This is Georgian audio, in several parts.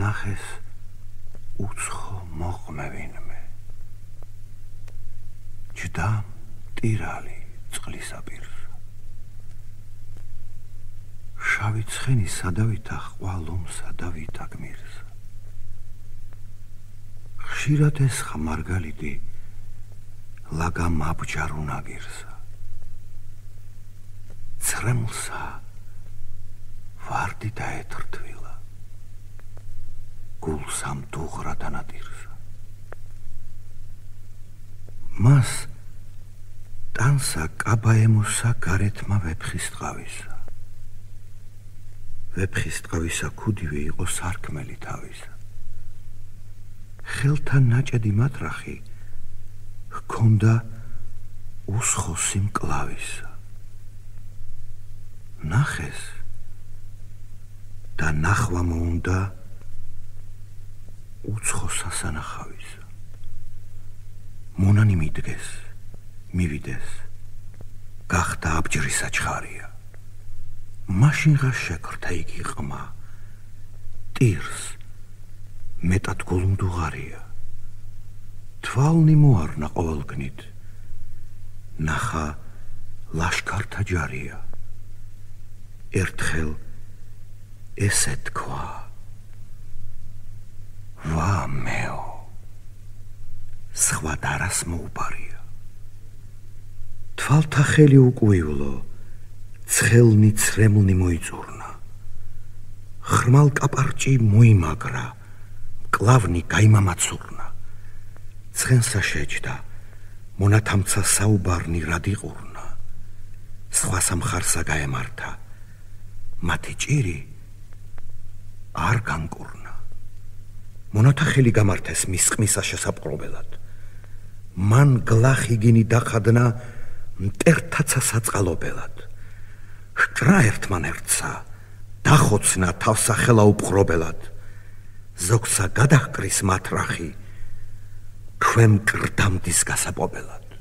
ნახეს უცხო მოყმევინმე ჯდა მტირალი წყლისაპირს შავი ცხენი სადავითა ყვალომსა და ვითა გმირს ხშირად ესხა მარგალიტი ლაგამ აბჯარ უნაგირსა ცრემლსა ვარდი დაეთრთვილა გულსამ დუღრა დანადირსა მას ტანსა კაბაემოსა გარეთმა ვეფხის ტყავისა ვეფხის ტყავისა ქუდივე იყო სარკმელი თავისა ხელთან ნაჭედი მატრახი ჰქონდა უსხოსი მკლავისა ნახეს და ნახვა მოუნდა უცხო სასანახავისა მონანი მიდგეს მივიდეს გახდა აბჯრის საჩხარია მაშინღა შეკრთა იგი ყმა ტირს მეტად გულმდუღარია თვალნი მოარნა ყოველგნით ნახა ლაშქართა ჯარია ერთხელ ესე თქვა ვა მეო სხვა დარას მოუპარია თვალთა ხელი უკუივლო ცხელნი ცრემლნი მოიწურნა ხრმალ კაპარჭი მოიმაგრა მკლავნი გაიმამაცურნა ცხენსა შეჯდა მონათამცა საუბარნი რადიყურნა სხვა სამხარსა გაემართა მათი ჭირი არ განკურნა მონათა ხელი გამართეს მის ყმისა შესაპყრობელად მან გლახიგინი დახადნა მტერთაცა საწყალობელად ჰკრა ერთმანერთსა დახოცნა თავსა ხელა უპყრობელად ზოგსა გადაჰკრის მატრახი ქვემ კრდამდის გასაპობელად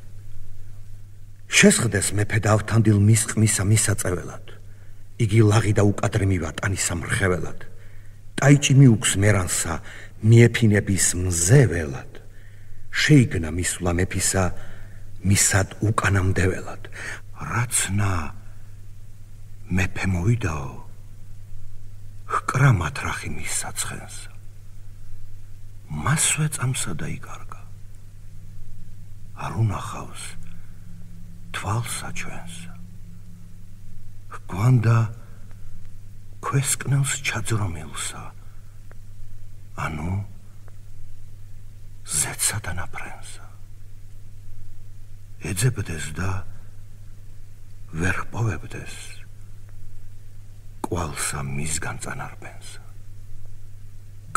შესხდეს მეფე დავთანდილ მის ყმისა მისაწეველად იგი ლაღი და უკადრე მივა ტანისა მრხეველად ტაიჭი მიუქს მერანსა მიეფინების მზეველად შეიგნა მისვლა მეფისა მისად უკანამდეველად რაცნა მეფე მოვიდაო ჰკრა მატრახი მის საცხენსა მასვე წამსა დაიკარგა არ უნახავს თვალსა ჩვენსა ჰგვანდა ქვესკნელს ჩაძრომილსა ანუ ზეცსა და ნაფრენსა ეძებდეს და ვერ ჰპოვებდეს კვალსა მისგან წანარბენსა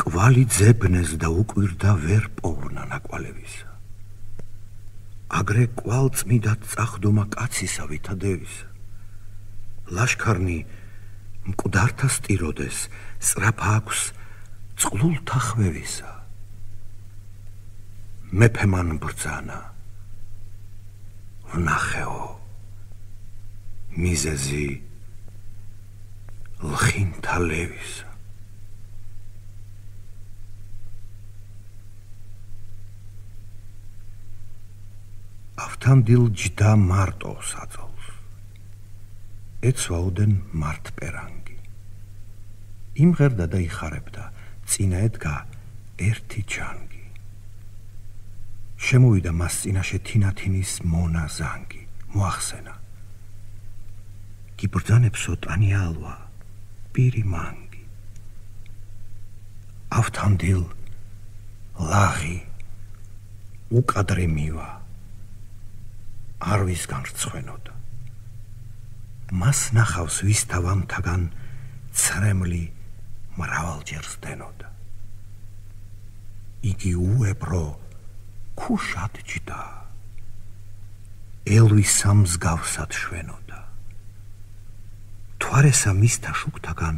კვალი ძებნეს და უკვირდა ვერ პოვნა ნაკვალევისა აგრე კვალ წმიდად წახდომა კაცისა ვითა დევისა ლაშქარნი მკვდართა სტიროდეს სწრაფა აქვს წყლულთა ხვევისა მეფე მან ბრძანა ვნახეო მიზეზი ლხინთა ლევისა ავთანდილ ჯდა მარტო საწოლს ეცვაოდენ მარტპერანგი იმღერდა და იხარებდა წინა ედგა ერთი ჯანგი შემოვიდა მას წინაშე თინათინის მონა ზანგი მოახსენა გიბრძანებსო ტანი ალვა პირი მანგი ავთანდილ ლაღი უკადრე მივა არ ვისგან რცხვენოდა მას ნახავს ვის თავამთაგან ცრემლი მრავალჯერ სდენოდა იგი უებრო ქუშად ჯდა ელვის სამსგავსად შვენოდა თვარესა მისთა შუქთაგან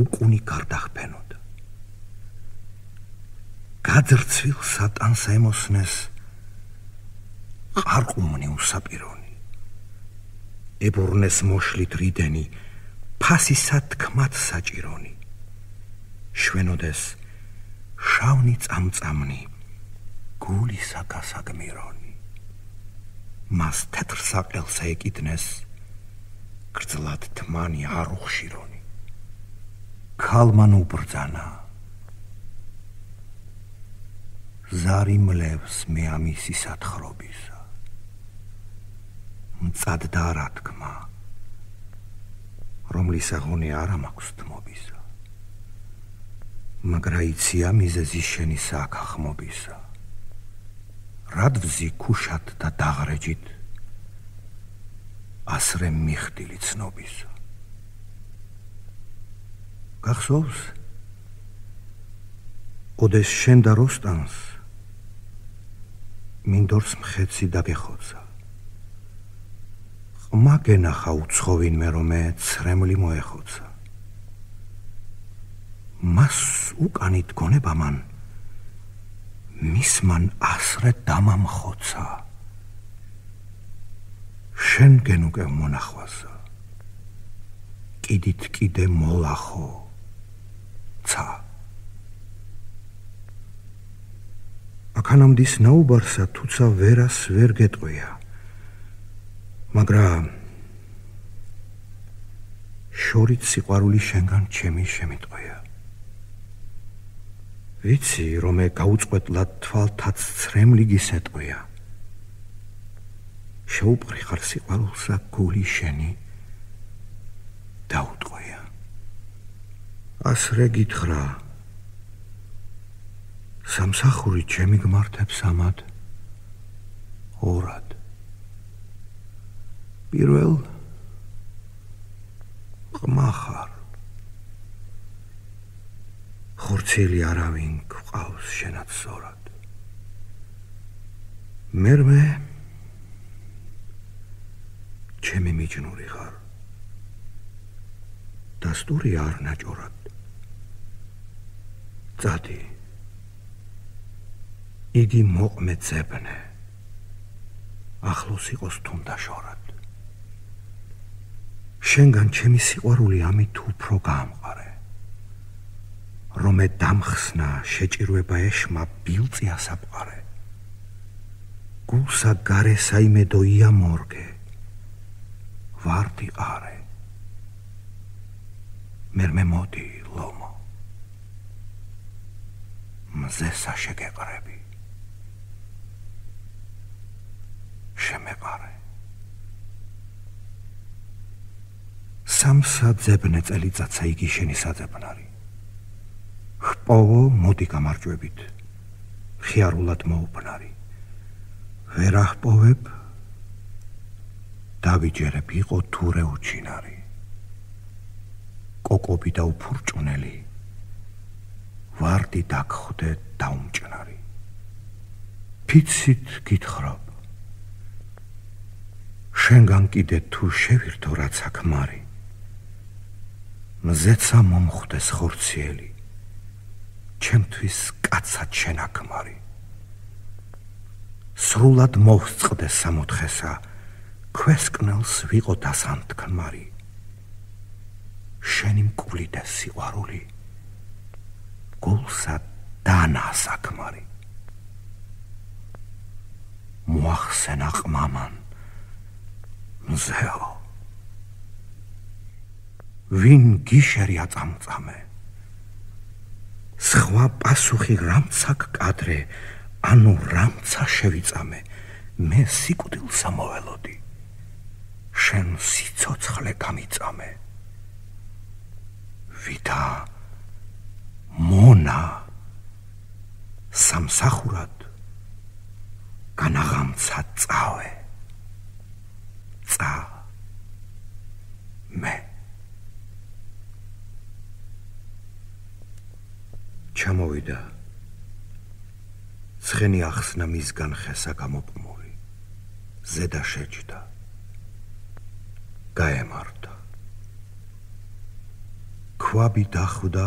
უკუნი გარდახფენოდა გაძრცვილ სატანს ემოსნეს ყარყუმნი უსაპირონი ებურნეს მოშლით რიდენი ფასისა თქმად საჭირონი შვენოდეს შავნი წამწამნი გულისა გასაგმირონი მას თეთრ საყელსა ეკიდნეს გრძლად თმანი არ უხშირონი ქალმან უბრძანა ზარი მლევს მე ამისი სათხრობისა მწადდა რა თქმა რომლის აღონი არა მაქვს თმობისა მაგრა იცია მიზეზი შენი საქახმობისა რად ვზი ქუშად და დაღრეჯით ასრე მიხდილი ცნობისა გახსოვს ოდეს შენ და როსტანს მინდორს მხეცი დაგეხოცა ყმა გენახა უცხოვინმე რომე ცრემლი მოეხოცა მას უკანით გონება მან მის მან ასრე დამამხოცა შენ გენ უკევ მონახვასა კიდით კიდე მოლახო ცა აქანამდის ნაუბარსა თუცა ვერას ვერ გეტყვია მაგრამ შორით სიყვარული შენგან ჩემი შემიტყვია ვიცი რომე გაუწყვეტლად თვალთაც ცრემლი გისეტყვია შეუპყრი ხარ სიყვარულსა გული შენი დაუტყვია ასრე გითხრა სამსახური ჩემი გმართებს ამად ორად პირველ ყმა ხარ ხორცელი არავინ გვყავს შენად სწორად მერმე ჩემი მიჯნური ხარ დასტური არ ნაჭორად წადი იგი მოყმე ძებნე ახლოს იყოს თუნდა შორად შენგან ჩემი სიყვარული ამით უფრო გამყარე რომე დამხსნა შეჭირვება ეშმა ბილწი ასაბყარე გულსა გარე საიმედო იამორგე ვარდი ყარე მერმე მოდი ლომო მზესა შეგეყრები შემეყარე სამსა ძებნე წელიწადსა იგი შენი საძებნარი ხპოვო მოდი გამარჯვებით ხიარულად მოუბნარი ვერ ახპოვებ დავიჯერებ იყო თურე უჩინარი კოკობი და უფურჭუნელი ვარდი დაგხვდე დაუმჭნარი ფიცით გითხრობ შენგან კიდე თუ შევირთო რაც აქ მარი მზეცა მომხვდეს ხორციელი ჩემთვის კაცად შენ აქ მარი სრულად მოვსწყდეს სამოთხესა ქვესკნელს ვიყო დასანთქმარი შენი მკვლიდე სიყვარული გულსა დანას აქ მარი მოახსენა ყმამან მზეო ვინ გიშერი აწამწამე სხვა პასუხი რამცა გკადრე ანუ რამცა შევიწამე მე სიკვდილსა მოველოდი შენ სიცოცხლე გამიწამე ვითა მონა სამსახურად განაღამცა წავე ცა მე ჩამოვიდა ცხენი ახსნა მისგან ხესა გამოპმული ზედა შეჯდა გაემართა ქვაბი დახვდა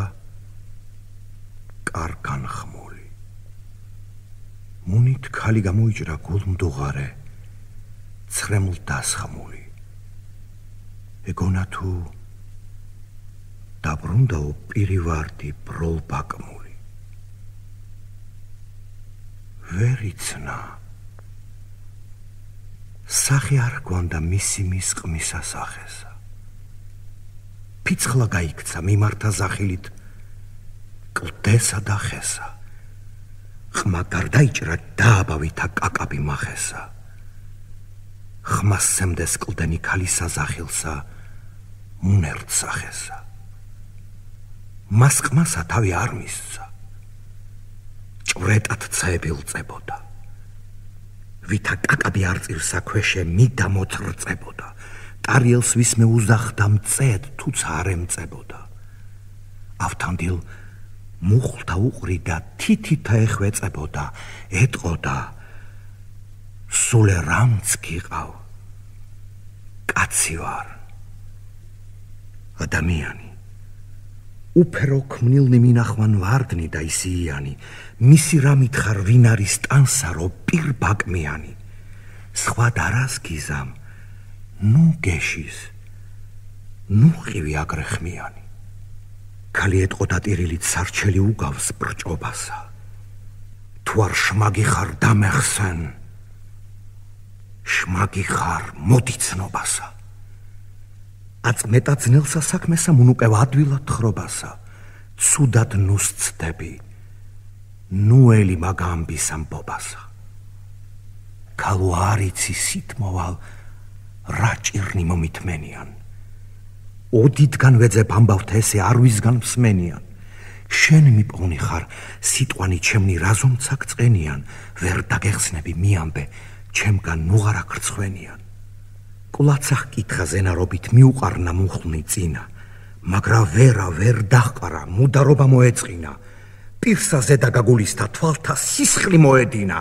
კარგან ხმული მუნით ქალი გამოიჭრა გულმდუღარე ცრემლ დასხმული ეგონა თუ დაბრუნდაო პირივარდი ბროლბაკმური. ვერ იცნა. სახე არ გვანდა მისი მის ყმისა სახესა. ფიცხლა გაიქცა მიმართა ზახილით კლდესა და ხესა. ხმა გარდაიჭრა დააბავითა კაკაბი მახესა. ხმას სემდეს კლდენი ქალისა ზახილსა მუნერდ სახესა. მას ყმასა თავი არ მისცა. ჭვრეტად ცეებილწებოდა. ვითა კაკაბი არ წირსა ქვეშე მიდა მოწრწებოდა. ტარიელს ვისმე უზახდა მწედ თუცა არ ემწებოდა. ავთანდილ მუხლთა უყრიდა თითითა ეხვეწებოდა. ეტყოდა სულე რამც გიყავ კაცი ვარ. ადამიანი უფერო ქმნილნი მინახვან ვარდნი და ისიიანი. მისი რამით ხარ ვინ არის ტანსა რო პირბაკმიანი. სხვა დარას გიზამ ნუ გეშის ნუ ყივი აგრეხმიანი. ქალი ეტყოდა ტირილით სარჩელი უგავს ბრჭობასა. თუ არ შმაგი ხარ დამეხსენ შმაგი ხარ მოდიცნობასა. აწმეტა ძნელსა საქმესა მუნუყევ ადვილად ხრობასა. ცუდად ნუს ცდები ნუ ელი მაგამბის ამბობასა. ქალო არ იცი სიტმოვალ რა ჭირნი მომითმენიან. ოდითგან ვეძებ ამბავთ ესე არ ვისგან მსმენიან. შენ მიპოვნი ხარ სიტყვანი ჩემნი რაზომცაკ წენიან. ვერ დაგეხსნები მიამბე ჩემგან ნუღარ აკრცხვენიან. კვლაცახ კითხა ზენარობით მიუყარნა მუხლნი წინა. მაგრა ვერ დაჰყარა მუდარობა მოეწყინა. პირსა ზედა გაგულისთა თვალთა სისხლი მოედინა.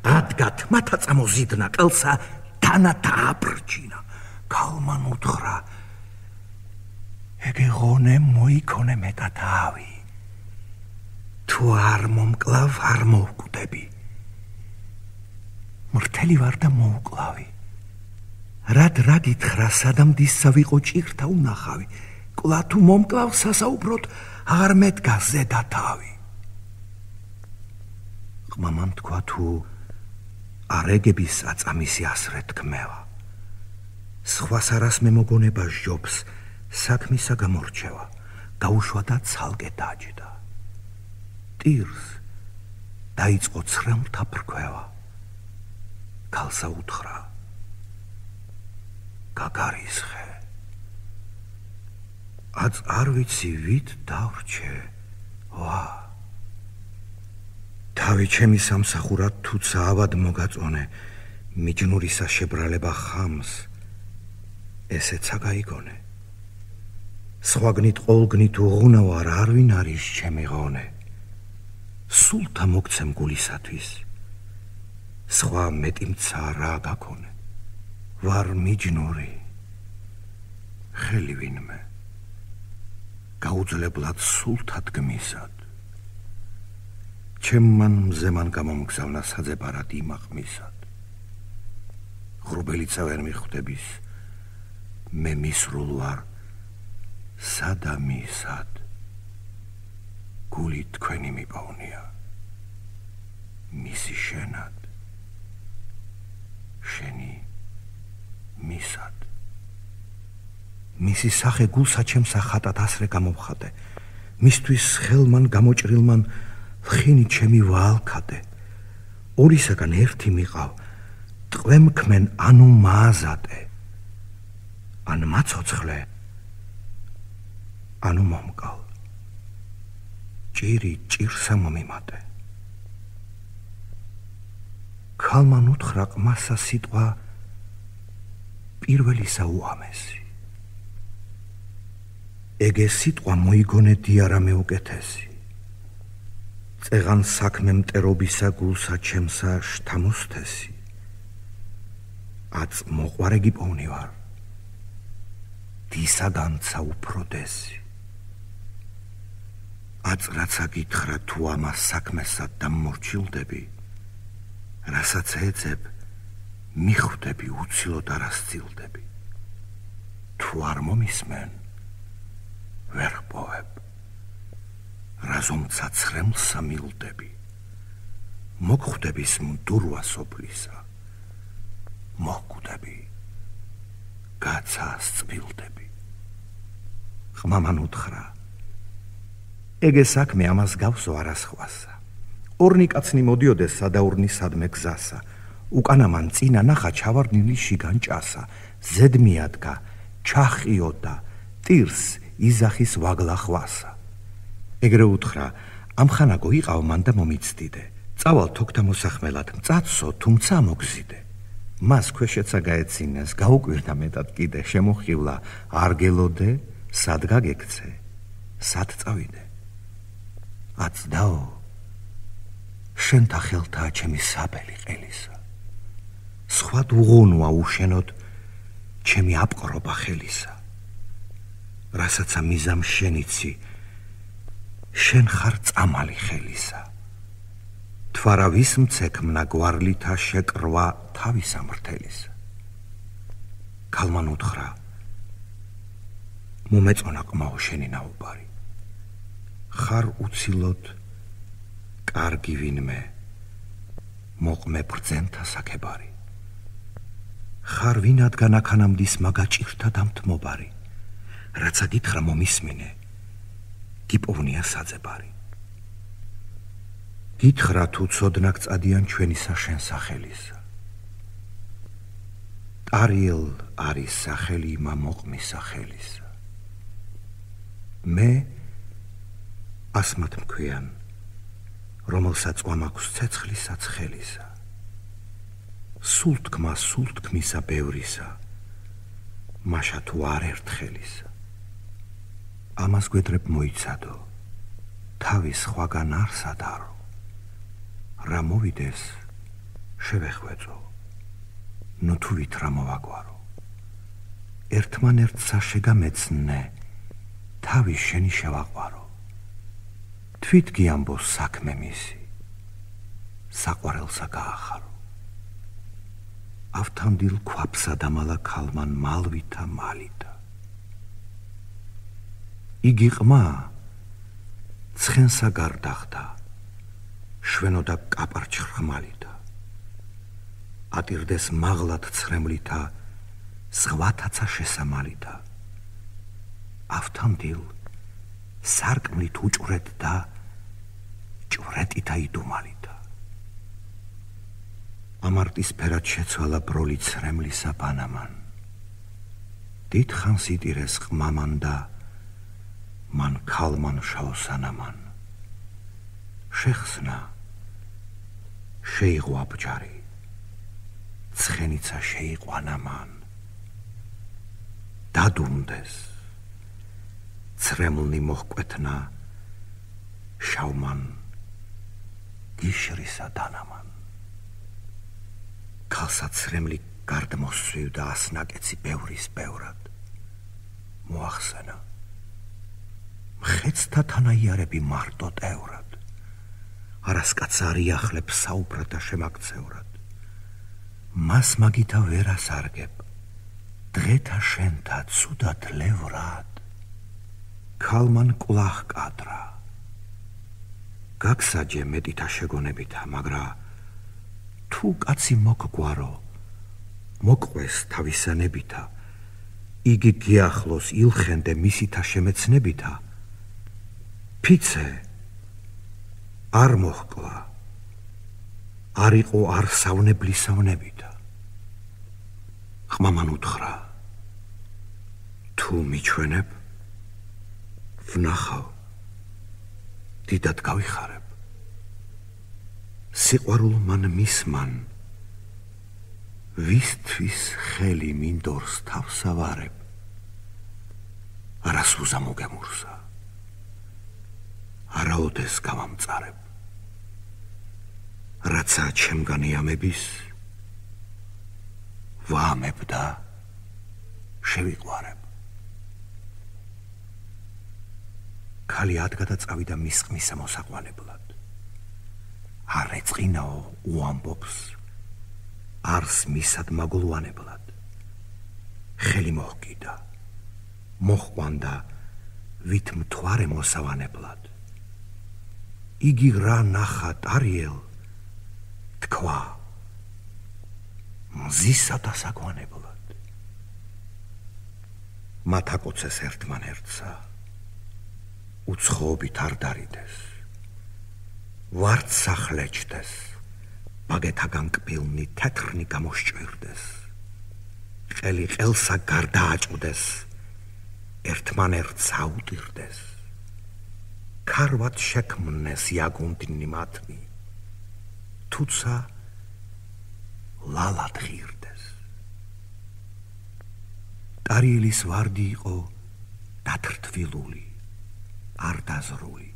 ადგათ მათა წამოზიდნა ყელსა თანათა აბრჯინა. ქალმან უთხრა ეგე ღონე მოიქონე მეტა თავი. თუ არ მომკლავ არ მოვკვდები. მრთელი ვარ და მოუკლავი. რა გითხრა სადამდისა ვიყო ჭირთა უნახავი. კლა თუ მომკლავ სასაუბროდ აღარ მედგას ზედა თავი. ყმამამ თქვა თუ არეგების აწამისი ასრე თქმევა. სხვას არას მე მოგონება ჟობს საქმისა გამორჩევა. გაუშვა და ცალკე დაჯდა. ტირს დაიწყო ცრემლთა ფრქვევა. ქალსა უთხრა გაგარისხე. აც არ ვიცი ვით დავრჩე. ვა თავი ჩემი სამსახურად თუცა ავად მოგაწონე. მიჯნურისა შებრალება ხამს ესეცა გაიგონე. სხვაგნით ყოლგნით უღუნა ვარ არვინ არის ჩემი ღონე. სულთა მოგცემ გულისათვის სხვა მეტიმცა რა გაქონე. ვარ მიჯნური ხელი ვინმე გაუძლებლად სულთა დგმისად. ჩემმან მზემან გამომგზავნა საძებარად იმაყმისად. ღრუბელიცა ვერ მიხვდების მე მისრულ ვარ სადამისად. გული თქვენი მიპოვნია მისი შენად შენი მისად. მისი სახე გულსა ჩემსა ხატად ასრე გამოვხატე. მისთვის ხელმან გამოჭრილმან ვხინი ჩემი ვალქადე. ორისაგან ერთი მიყავ ტყვემქმენ ანუ მააზატე. ან მაცოცხლე ანუ მომკალ. ჭირი ჭირსა მომიმატე. ქალმან უთხრა ყმასა სიტყვა პირველისა უამესი. ეგე სიტყვა მოიგონე დიარა მეუკეთესი. წეღან საქმე მტერობისა გულსა ჩემსა შთამოსთესი. აც მოყვარე გიპოვნი ვარ დისაგანცა უფროდესი. აც რაცა გითხრა თუ ამას საქმესად დამმორჩილდები. რასაც ეძებ მიხვდები უცილოდ არასწილდები. თუ არ მომისმენ ვერ ხპოვებ. რაზომცა ცრემლსა მილდები, მოგხვდების მდურვა სოფლისა, მოხვდები, გაცას წბილდები. ხმამან უთხრა, ეგე საქმე ამას გავსო არასხვასა. ორნი კაცნი მოდიოდეს სადაურნი სადმე გზასა, უკანამან წინა ნახა ჩავარდნილი შიგან ჭასა, ზედმიადგა, ჩახიოდა, ტირს იზახის ვაგლა ხვასა. ეგრე უთხრა, ამხანაგო იყავ მან და მომიცდიდე, წავალ თოქთა მოსახმელად, მწაცო, თუმცა მოგზიდე. მას ქვეშეცა გაეცინეს, გაუკვირდა მეტად კიდე, შემოხივლა, არ გელოდე, სად გაგექცე, სად წავიდე. აცდაო, შენთა ხელთაა ჩემი საბელი ყელისა. სხვა უღუნვა უშენოდ ჩემი აპყრობა ხელისა. რასაცა მიზამ შენიცი, შენ ხარ წამალი ხელისა. თვარავის მცექმნა გვარლითა შეკრვა თავის ამრთელისა. ქალმან უთხრა, მომეწონა ყმაო შენი ნაუბარი. ხარ უცილოდ კარგი ვინმე, მოყმე ბრძენთა საქებარი. ხარ ვინადგან აქანამდის მაგაჭირთა დამთმობარი, რაცა გითხრა მომისმინე, გიპოვნია საძებარი. გითხრა თუ ცოდნაკ წადიან ჩვენისა შენ სახელისა. ტარიელ არის სახელი იმა მოყმის სახელისა. მე ასმათ მქვიან, რომელსაც ყვამაქვს ცეცხლისა ცხელისა. სულ თქმისა ბევრისა, მაშა თუ არ ერთხელისა. ამას გვედრებ მოიცადო, თავის სხვაგან არ სადარო. რა მოვიდეს, შევეხვეწო, ნუ თუ ვით რა მოვაგვარო. ერთმანერთსა შეგამეცნე, თავის შენი შევაყვარო. თვით გიამბოს საქმე მისი, საყვარელსა გაახარო. ავთანდილ ქვაფსა დამალა ქალმან მალვითა მალითა. იგი ყმა ცხენსა გარდახდა, შვენოდა კაპარჩ ხრხმალითა. ატირდეს მაღლად ცრემლითა, ზღვათაცა შესამალითა. ავთანდილ სარკმლით უჭვრეთდა, ჭვრეტითა იდუმალითა. ამარტის ფერად შეცვალა ბროლი ცრემლისა პანამან. დიდხანს იტირეს ყმამან და მან ქალმან შაოსანამან. შეხსნა, შეიღო აბჯარი, ცხენიცა შეიყვანამან. დადუმდეს, ცრემლნი მოჰკვეთნა, შავმან გიშრისა დანამან. ქალსა ცრემლი გარდ მოსვივდა ასნაკეცი ბევრის ბევრად. მოახსენა, მხეცთა თანაიარები მარტო ტევრად. არასკაც არ იახლებს საუბრად და შემაქცევრად. მას მაგითა ვერ ასარგებ, დღეთა შენთა ცუდად ლევრად. ქალმან კვლავ კადრა. გაგსაჯე მეტითა შეგონებითა, მაგრა თუ კაცი მოგგვარო, მოყვეს თავისანებითა, იგი გიახლოს ილხენდე მისითა შემეცნებითა, ფიცე არ მოჰკლა, არ იყო არ სავნებლისავნებითა. ყმამან უთხრა, თუ მიჩვენებ, ვნახავ, დიდად გავიხარებ. სიყვარულ მან მისმან, ვისთვის ხელი მინდორს თავსავარებ, არასუზა მოგემურსა, არაოდეს გავამწარებ. რაცა ჩემგანი ამების, ვამებ და შევიყვარებ. ქალი ადგა და წავიდა მის ყმისა მოსაყვანებლად. არ ეწყინაო უამბობს, არს მისად მაგულვანებლად. ხელი მოჰკიდა, მოჰყვანდა, ვით მთვარე მოსავანებლად. იგი რა ნახა ტარიელ, თქვა მზისა დასაგვანებლად. მათ აკოცეს ერთმანერთსა, უცხოობით არ დარიდეს, ვარდ სახლეჩდეს, ბაგეთაგან კბილნი თეთრნი გამოსჭვირდეს, ყელი ყელსა გარდააჭუდეს, ერთმანერთს აუტირდეს, ქარვად შექმნეს იაგუნდნი მათნი, თუცა ლალად ღირდეს. ტარიელის ვარდი იყო დათრთვილული, არ დაზრული.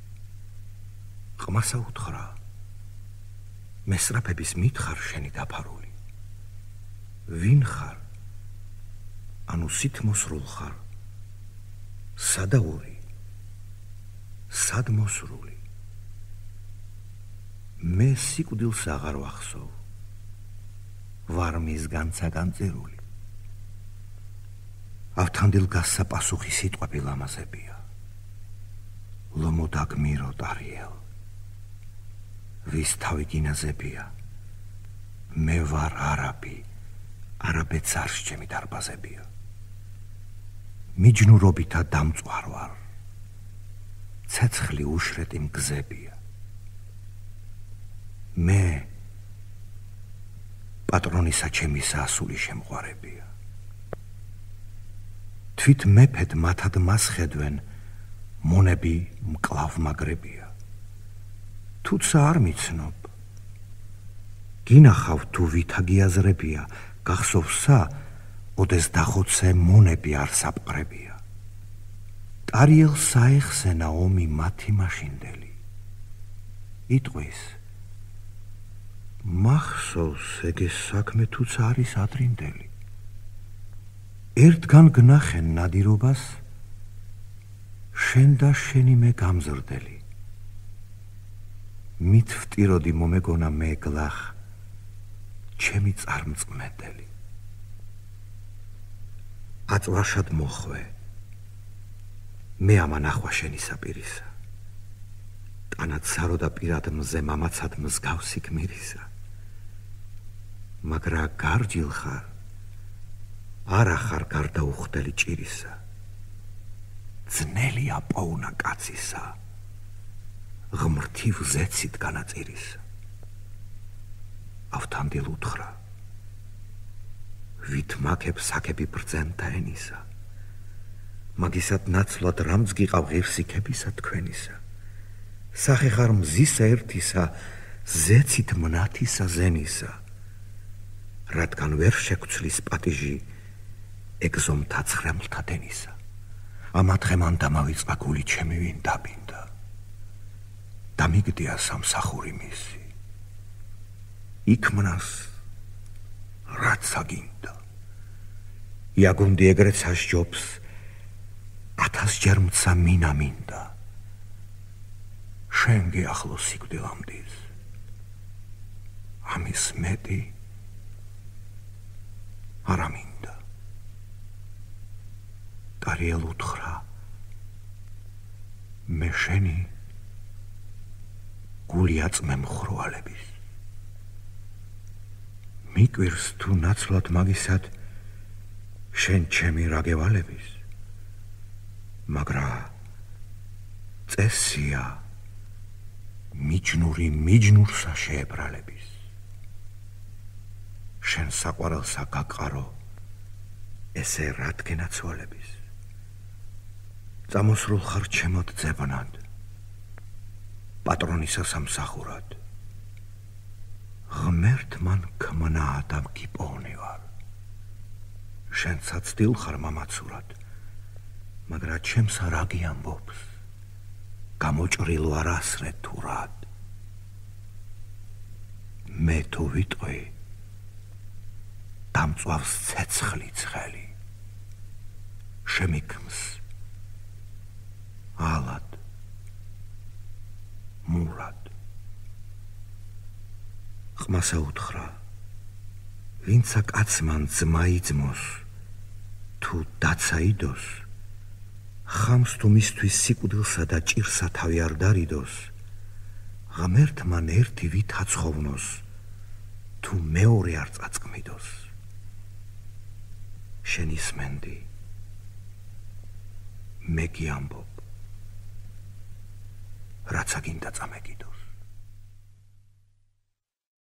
ყმასა უთხრა, მესრაფების მითხარ შენი დაფარული. ვინ ხარ? ანუ სითმოსრულ ხარ? სადაური, სად მოსრული? მე სიკვდილს აღარ ვახსოვ, ვარ მისგანცა განწირული. ავთანდილ გასსა პასუხი სიტყვები ლამაზებია. ლომო დაგმირო ტარიელ, ვის თავი გინაზებია, მე ვარ არაბი, არაბეთს არს ჩემი დარბაზებია. მიჯნურობითა დამწვარ ვარ, ცეცხლი უშრეტი მგზებია. მე პატრონისა ჩემისა ასული შემყვარებია. თვით მეფედ მათად მას ხედვენ, მონები მკლავ მაგრებია. თუცა არ მიცნობ, გინახავ თუ ვითა გიაზრებია, გახსოვსა, ოდეს დახოცე მონები არ საპყრებია. ტარიელ საეხსენა ომი მათი მაშინდელი. იტყვის, მახსოვს ეგეს საქმე თუცა არის ადრინდელი. ერთგან გნახენ ნადირობას, შენ და შენი მე გამზრდელი. მით ვტიროდი მომეგონა მე გლახ, ჩემი წარმწყმედელი. აწვაშად მოხვე, მე ამანახვა შენი საპირისა. ტანად სარო და პირად მზე მამაცად მსგავსი გმირისა. მაგრა გარჯილ ხარ, არა ხარ გარდაუხდელი ჭირისა. ძნელია პოვნა კაცისა, ღმრთივ ზეცით განაწირისა. ავთანდილ უთხრა, ვით მაქებს აქები ბრძენთა ენისა, მაგისად ნაცვლად რამც გიყავ ღირსიქებისა თქვენისა. სახე ხარ მზისა ერთისა, ზეცით მნათისა ზენისა. რადგან ვერ შეგვცლის პატიჟი, ეგზომთა ცხრემლთა დენისა. ამათხემან დამავიწყა გული ჩემი ვინ დაბინდა. დამიგდია სამსახური მისი. იქმნას რაც აგინდა. იაგუნდი ეგრეთ სასჯობს, 1000 ჯერ მცა მინა მინდა. შენ გიახლო სიკვდილამდის, ამის მეტი არა მინდა. ტარიელ უთხრა, მე შენი გული აწმე მხრვალების. მიკვირს თუ ნაცვლად მაგისად შენ ჩემი რაგევალების. მაგრა წესია მიჯნური მიჯნურსა შეებრალების. შენ საყვარელსა გაგყარო, ესე რადგენაცვალების. წამოსრულ ხარ ჩემოდ ძებნად, პატრონისა სამსახურად. ღმერთ მან ქმნა და მგიპოვნი ვარ. შენცაც დილ ხარ მამაცურად, მაგრა ჩემსა რაგი ამბობს, გამოჭრილ ვარ ასრე თუ რად. მე თუ ვიტყვი, დამწვავს ცეცხლი ცხელი, შემიქმს ალად, მურად. ყმასა უთხრა, ვინცა კაცმან ძმა იძმოს, თუ დაცა იდოს, ხამს თუ მისთვის სიკვდილსა და ჭირსა თავი არ დარიდოს, ღმერთ მან ერთი ვით აცხოვნოს, თუ მეორე არ წაწკმიდოს. შენ ისმენდი, მე გიამბობ, რაცა გინდა წამეკიდოს.